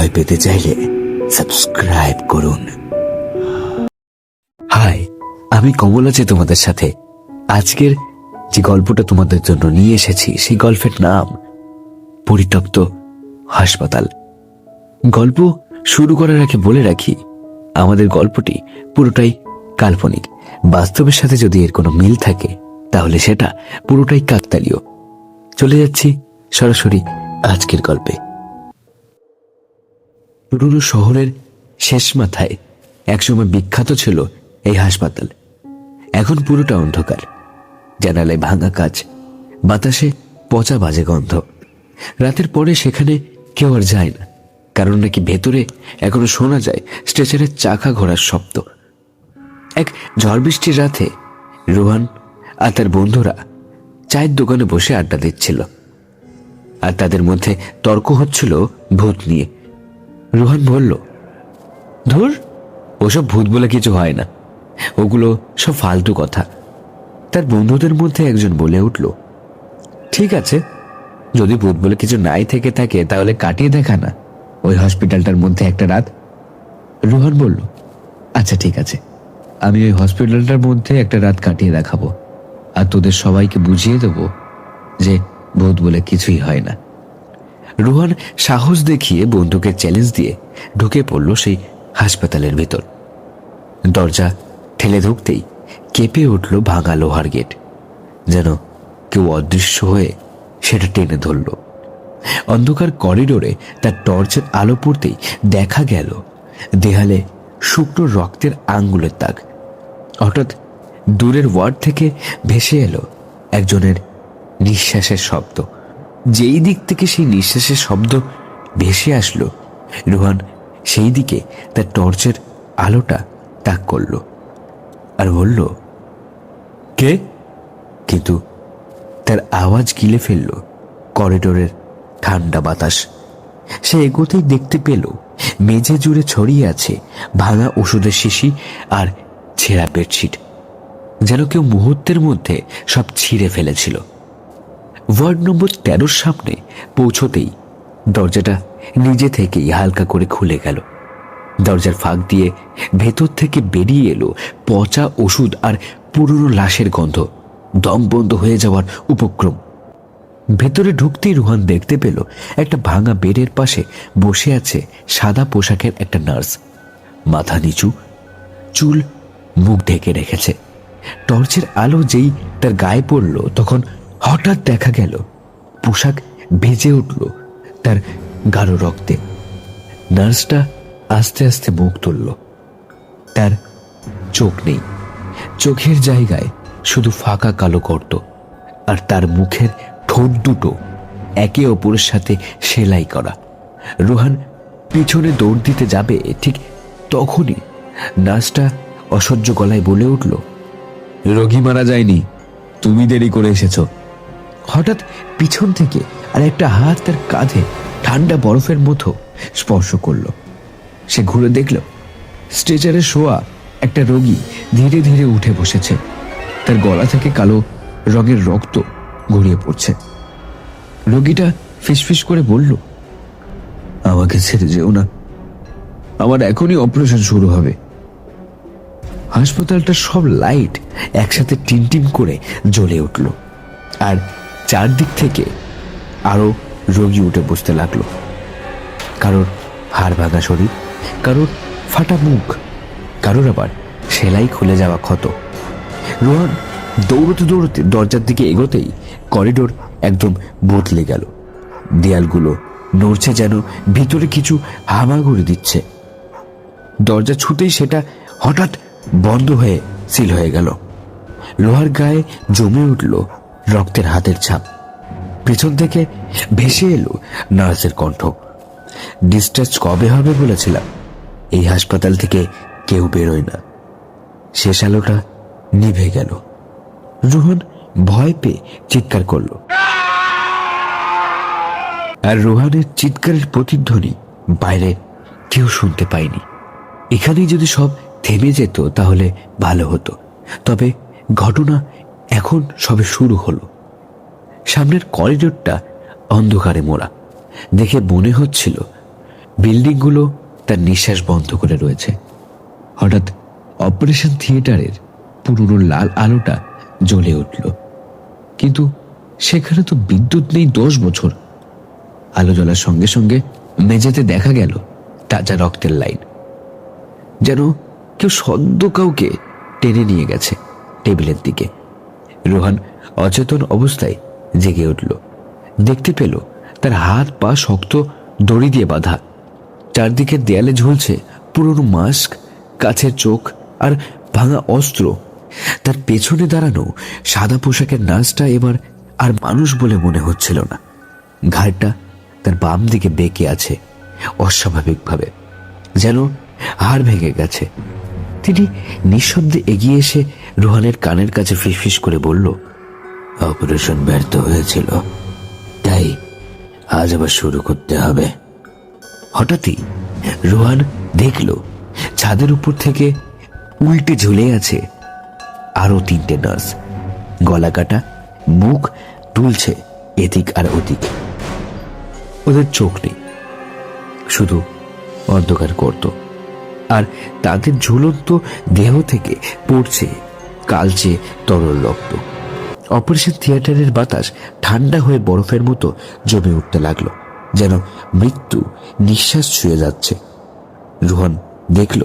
ভয় পেতে চাইলে সাবস্ক্রাইব করুন। হাই, আমি কমল আছি তোমাদের সাথে। আজকের যে গল্পটা তোমাদের জন্য নিয়ে এসেছি সেই গল্পের নাম পরিত্যক্ত হাসপাতাল। গল্প শুরু করার আগে বলে রাখি, আমাদের গল্পটি পুরোটাই কাল্পনিক। বাস্তবের সাথে যদি এর কোনো মিল থাকে তাহলে সেটা পুরোটাই কাকতালীয়। চলে যাচ্ছি সরাসরি আজকের গল্পে। পুরনো শহরের শেষ মাথায় একসময় বিখ্যাত ছিল এই হাসপাতাল। এখন পুরোটা অন্ধকার, জানালায় ভাঙা কাচ, বাতাসে পচা বাজে গন্ধ। রাতের পরে সেখানে কেউ আর যায় না, কারণ নাকি ভেতরে এখনো শোনা যায় স্ট্রেচারের চাকা ঘোরার শব্দ। এক ঝড় বৃষ্টির রাতে রোহান আর তার বন্ধুরা চায়ের দোকানে বসে আড্ডা দিচ্ছিল, আর তাদের মধ্যে তর্ক হচ্ছিল ভূত নিয়ে। রোহান বলল, ধুর, ওসব ভূত বলে কিছু হয় না, ওগুলো সব ফালতু কথা। তার বন্ধুদের মধ্যে একজন বলে উঠল, ঠিক আছে, যদি ভূত বলে কিছু নাই থেকে থাকে তাহলে কাটিয়ে দেখা না ওই হসপিটালটার মধ্যে একটা রাত। রোহান বলল, আচ্ছা ঠিক আছে, আমি ওই হসপিটালটার মধ্যে একটা রাত কাটিয়ে দেখাবো, আর তোদের সবাইকে বুঝিয়ে দেবো যে ভূত বলে কিছুই হয় না। রোহান সাহস দেখিয়ে বন্ধুকে চ্যালেঞ্জ দিয়ে ঢুকে পড়ল সেই হাসপাতালের ভিতর। দরজা ঠেলে ঢুকতেই কেঁপে উঠল ভাঙা লোহার গেট, যেন কেউ অদৃশ্য হয়ে সেটা টেনে ধরল। অন্ধকার করিডোরে তার টর্চের আলো পড়তেই দেখা গেল দেয়ালে শুকনো রক্তের আঙ্গুলের দাগ। হঠাৎ দূরের ওয়ার্ড থেকে ভেসে এলো একজনের নিঃশ্বাসের শব্দ। যেই দিক থেকে সেই নিঃশ্বাসের শব্দ ভেসে আসলো, রোহান সেই দিকে তার টর্চের আলোটা তাক করল আর বলল, কে? কিন্তু তার আওয়াজ গিলে ফেলল করিডোরের ঠান্ডা বাতাস। সে এগোতেই দেখতে পেল মেঝে জুড়ে ছড়িয়ে আছে ভাঙা ওষুধের শিশি আর ছেঁড়া বেডশিট, যেন কেউ মুহূর্তের মধ্যে সব ছিঁড়ে ফেলেছিল। ওয়ার্ড নম্বর 13 সামনে পৌঁছতেই দরজাটা নিজে থেকেই হালকা করে খুলে গেল। দরজার ফাঁক দিয়ে ভেতর থেকে বেরিয়ে এলো পচা ওষুধ আর পুরনো লাশের গন্ধ, দম বন্ধ হয়ে যাওয়ার উপক্রম। ভেতরে ঢুকতেই রোহান দেখতে পেল একটা ভাঙা বেডের পাশে বসে আছে সাদা পোশাকের একটা নার্স। মাথা নিচু, চুল মুখ ঢেকে রেখেছে। টর্চের আলো যেই তার গায়ে পড়ল, তখন হঠাৎ দেখা গেল পোশাক ভেজে উঠল তার গাঢ় রক্তে। নার্সটা আস্তে আস্তে মুখ তুলল। তার চোখ নেই, চোখের জায়গায় শুধু ফাঁকা কালো গর্ত, আর তার মুখের ঠোঁট দুটো একে অপরের সাথে সেলাই করা। রোহান পিছনে দৌড় দিতে যাবে, ঠিক তখনই নার্সটা অসহ্য গলায় বলে উঠল, রোগী মারা যায়নি, তুমি দেরি করে এসেছ। হঠাৎ পিছন থেকে আর একটা হাত তার কাঁধে ঠান্ডা বরফের মতো স্পর্শ করল। সে ঘুরে দেখল স্ট্রেচারে শোয়া একটা রোগী ধীরে ধীরে উঠে বসেছে। তার গলা থেকে কালো রঙের রক্ত গড়িয়ে পড়ছে। রোগীটা ফিসফিস করে বলল, আমাকে ছেড়ে যেও না, আমার এখনই অপারেশন শুরু হবে। হাসপাতালটার সব লাইট একসাথে টিমটিম করে জ্বলে উঠল, আর চারদিক থেকে আরো রোগী উঠে বসতে লাগলো। কারোর হাড় ভাঙা শরীর, কারোর ফাটা মুখ, কারোর আবার সেলাই খুলে যাওয়া ক্ষত। রোহান দৌড়তে দৌড়তে দরজার দিকে এগোতেই করিডোর একদম বদলে গেল। দেয়ালগুলো নড়ছে, যেন ভিতরে কিছু হামাগুড়ি দিচ্ছে। দরজা ছুতেই সেটা হঠাৎ বন্ধ হয়ে সিল হয়ে গেল। লোহার গায়ে জমে উঠল রক্তের হাতের ছাপ। পেছন থেকে ভেসে এলো নার্সের কণ্ঠ, ডিসচার্জ কবে হবে বলেছিলাম, এই হাসপাতাল থেকে কেউ বেরোয় না। শেষ আলোটা নিভে গেল। রোহান ভয় পেয়ে চিৎকার করল, আর রোহানের চিৎকারের প্রতিধ্বনি বাইরে কেউ শুনতে পায়নি। এখানেই যদি সব থেমে যেত তাহলে ভালো হতো, তবে ঘটনা এখন সবে শুরু হলো। সামনের করিডোরটা অন্ধকারে মোড়া, দেখে মনে হচ্ছিল বিল্ডিংগুলো তার নিঃশ্বাস বন্ধ করে রয়েছে। হঠাৎ অপারেশন থিয়েটারের পুরনো লাল আলোটা জ্বলে উঠল, কিন্তু সেখানে তো বিদ্যুৎ নেই 10 বছর। আলো জ্বলার সঙ্গে সঙ্গে মেঝেতে দেখা গেল তাজা রক্তের লাইন, যেন কেউ সদ্য কাউকে টেনে নিয়ে গেছে টেবিলের দিকে। রোহান অচেতন অবস্থায় জেগে উঠল। দেখতে পেল তার হাত পা শক্ত দড়ি দিয়ে বাঁধা। চারদিকের দেয়ালে ঝুলছে পুরনো মাস্ক, কাছের চোখ আর ভাঙা অস্ত্র। তার পেছনে দাঁড়ানো সাদা পোশাকের নার্সটা এবার আর মানুষ বলে মনে হচ্ছিল না। ঘাড়টা তার বাম দিকে বেঁকে আছে অস্বাভাবিকভাবে, যেন হাড় ভেঙে গেছে। তিনি নিঃশব্দে এগিয়ে এসে রোহানের কানের কাছে ফিসফিস করে বলল, অপারেশন ব্যর্থ হয়েছিল, তাই আজ আবার শুরু করতে হবে। হঠাৎই রোহান দেখল ছাদের উপর থেকে উল্টে ঝুলে আছে আরো 3টে নার্স। গলা কাটা, মুখ তুলছে এদিক আর ওদিক। ওদের চোখ নেই, শুধু অন্ধকার করত, আর তাদের ঝুলন্ত দেহ থেকে পড়ছে কালচে তরল রক্ত। অপারেশন থিয়েটারের বাতাস ঠান্ডা হয়ে বরফের মতো জমে উঠতে লাগলো, যেন মৃত্যু নিঃশ্বাস ছুঁয়ে যাচ্ছে। রোহন দেখল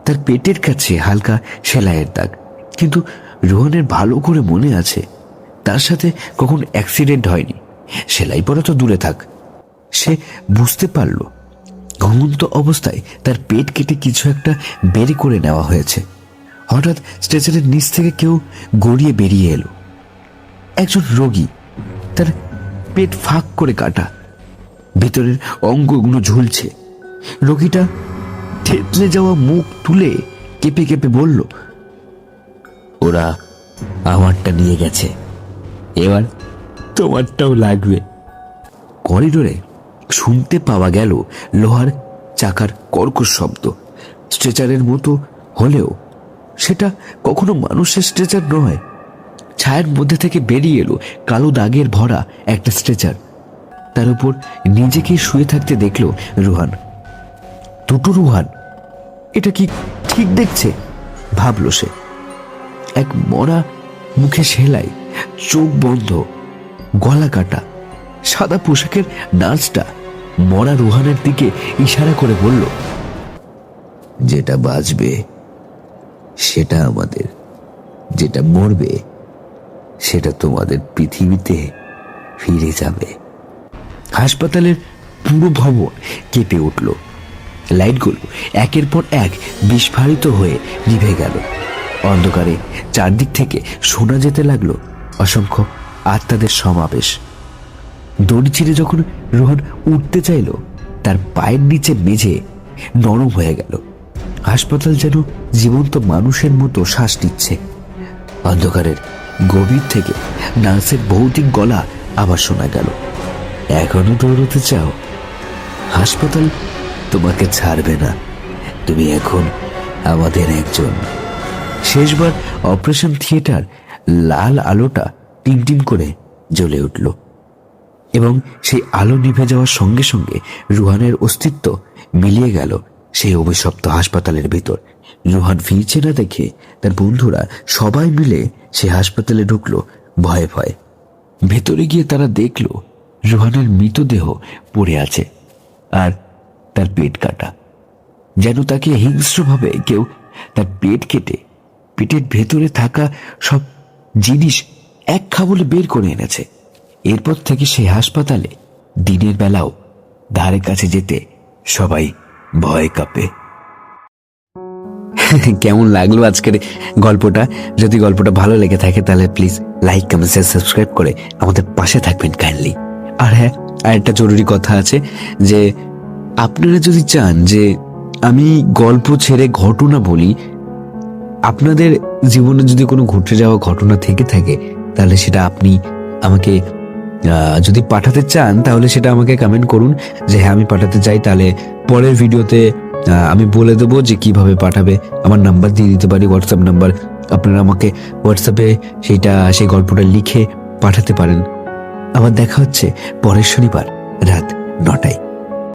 তার পেটের কাছে হালকা সেলাইয়ের দাগ, কিন্তু রোহনের ভালো করে মনে আছে তার সাথে কখন অ্যাক্সিডেন্ট হয়নি। সেলাই পরা তো দূরে থাক, সে বুঝতে পারল ঘুমন্ত অবস্থায় তার পেট কেটে কিছু একটা বের করে নেওয়া হয়েছে। হঠাৎ স্ট্রেচারের নিচ থেকে কেউ গড়িয়ে বেরিয়ে এলো। একজন রোগী, তার পেট ফাঁক করে কাটা, ভেতরের অঙ্গগুলো ঝুলছে। রোগীটা থেতলে যাওয়া মুখ তুলে কেঁপে কেঁপে বলল, ওরা আমারটা নিয়ে গেছে, এবার তোমারটাও লাগবে। করিডোরে শুনতে পাওয়া গেল লোহার চাকার কর্কশ শব্দ। স্ট্রেচারের মতো হলেও সেটা কখনো মানুষের স্ট্রেচার নয়। ছায়ার মধ্যে থেকে বেরিয়ে এলো কালো দাগের ভরা একটা স্ট্রেচার। তার উপর নিজেকে শুয়ে থাকতে দেখল রোহান। দুটো রোহান, এটা কি ঠিক দেখছে ভাবল সে। এক মরা, মুখে সেলাই, চোখ বন্ধ, গলা কাটা, সাদা পোশাকের নার্সটা মরা রোহানের দিকে ইশারা করে বলল, যেটা বাঁচবে সেটা আমাদের, যেটা মরবে সেটা তোমাদের পৃথিবীতে ফিরে যাবে। হাসপাতালের পুরো ভবন কেঁপে উঠল। লাইটগুলো একের পর এক বিস্ফারিত হয়ে নিভে গেল। অন্ধকারে চারদিক থেকে শোনা যেতে লাগলো অসংখ্য আত্মাদের সমাবেশ। দড়ি ছিঁড়ে যখন রোহান উঠতে চাইল, তার পায়ের নিচে মেঝে নরম হয়ে গেল। হাসপাতাল যেন জীবন্ত মানুষের মতো শ্বাস নিচ্ছে। অন্ধকারের গভীর থেকে নার্সের ভৌতিক গলা আবার শোনা গেল, এখনো দৌড়তে চাও? হাসপাতাল তোমাকে ছাড়বে না, তুমি এখন আমাদের একজন। শেষবার অপারেশন থিয়েটার লাল আলোটা টিমটিম করে জ্বলে উঠল, এবং সেই আলো নিভে যাওয়ার সঙ্গে সঙ্গে রুহানের অস্তিত্ব মিলিয়ে গেল সেই অভিশপ্ত হাসপাতালের ভিতর। রুহান ফিরছে না দেখে তার বন্ধুরা সবাই মিলে সে হাসপাতালে ঢুকলো ভয়ে ভয়ে। ভেতরে গিয়ে তারা দেখল রুহানের মৃতদেহ পড়ে আছে, আর তার পেট কাটা, যেন তাকে হিংস্রভাবে কেউ তার পেট কেটে পেটের ভেতরে থাকা সব জিনিস এক খাবলে বের করে এনেছে। এরপর থেকে সেই হাসপাতালে দিনের বেলাও ধারে কাছে যেতে সবাই ভয় কাঁপে। কেমন লাগলো আজকের গল্পটা? যদি গল্পটা ভালো লেগে থাকে তাহলে please like, comment, share, subscribe করে আমাদের পাশে থাকবেন কাইন্ডলি। আর হ্যাঁ, আর একটা জরুরি কথা আছে যে আপনারা যদি চান যে আমি গল্প ছেড়ে ঘটনা বলি, আপনাদের জীবনে যদি কোনো ঘটে যাওয়া ঘটনা থেকে থাকে তাহলে সেটা আপনি আমাকে যদি পাঠাতে চান তাহলে সেটা আমাকে কমেন্ট করুন যে হ্যাঁ আমি পাঠাতে চাই। তাহলে পরের ভিডিওতে আমি বলে দেবো যে কিভাবে পাঠাবে। আমার নাম্বার দিয়ে দিতে পারি, হোয়াটসঅ্যাপ নাম্বার। আপনারা আমাকে হোয়াটসঅ্যাপে সেই গল্পটা লিখে পাঠাতে পারেন। আবার দেখা হচ্ছে পরের শনিবার রাত 9টায়।